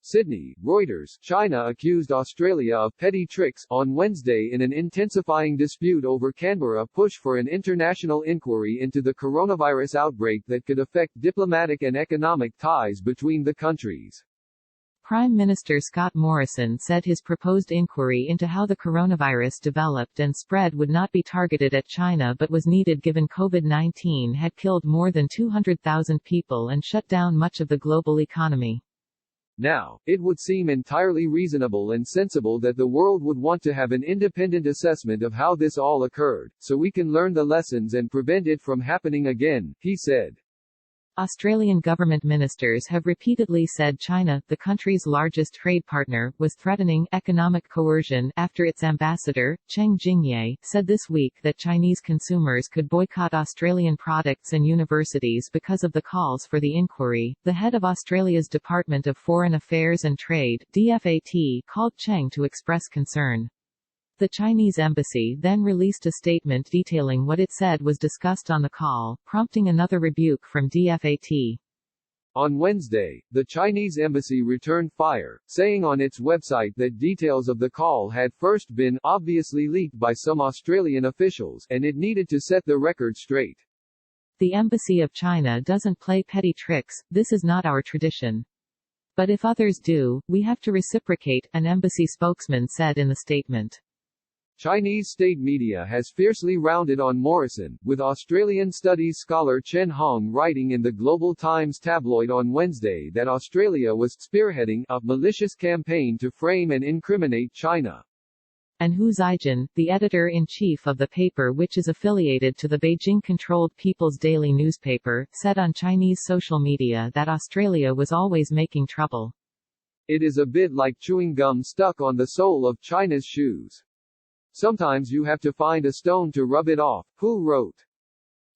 Sydney, Reuters. China accused Australia of petty tricks on Wednesday in an intensifying dispute over Canberra push for an international inquiry into the coronavirus outbreak that could affect diplomatic and economic ties between the countries. Prime Minister Scott Morrison said his proposed inquiry into how the coronavirus developed and spread would not be targeted at China but was needed given COVID-19 had killed more than 200,000 people and shut down much of the global economy. Now, it would seem entirely reasonable and sensible that the world would want to have an independent assessment of how this all occurred, so we can learn the lessons and prevent it from happening again, he said. Australian government ministers have repeatedly said China, the country's largest trade partner, was threatening economic coercion after its ambassador, Cheng Jingye, said this week that Chinese consumers could boycott Australian products and universities because of the calls for the inquiry. The head of Australia's Department of Foreign Affairs and Trade, DFAT, called Cheng to express concern. The Chinese embassy then released a statement detailing what it said was discussed on the call, prompting another rebuke from DFAT. On Wednesday, the Chinese embassy returned fire, saying on its website that details of the call had first been obviously leaked by some Australian officials, and it needed to set the record straight. The Embassy of China doesn't play petty tricks, this is not our tradition. But if others do, we have to reciprocate, an embassy spokesman said in the statement. Chinese state media has fiercely rounded on Morrison, with Australian studies scholar Chen Hong writing in the Global Times tabloid on Wednesday that Australia was spearheading a malicious campaign to frame and incriminate China. And Hu Zijin, the editor-in-chief of the paper which is affiliated to the Beijing-controlled People's Daily newspaper, said on Chinese social media that Australia was always making trouble. It is a bit like chewing gum stuck on the sole of China's shoes. Sometimes you have to find a stone to rub it off, Hu wrote.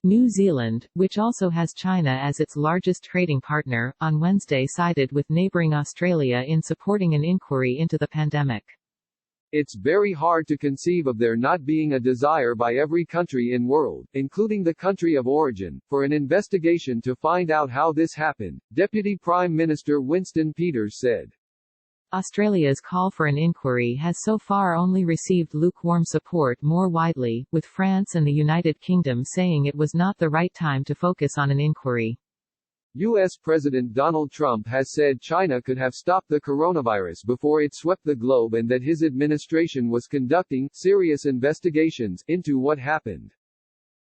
New Zealand, which also has China as its largest trading partner, on Wednesday sided with neighbouring Australia in supporting an inquiry into the pandemic. It's very hard to conceive of there not being a desire by every country in world, including the country of origin, for an investigation to find out how this happened, Deputy Prime Minister Winston Peters said. Australia's call for an inquiry has so far only received lukewarm support more widely, with France and the United Kingdom saying it was not the right time to focus on an inquiry. U.S. President Donald Trump has said China could have stopped the coronavirus before it swept the globe and that his administration was conducting serious investigations into what happened.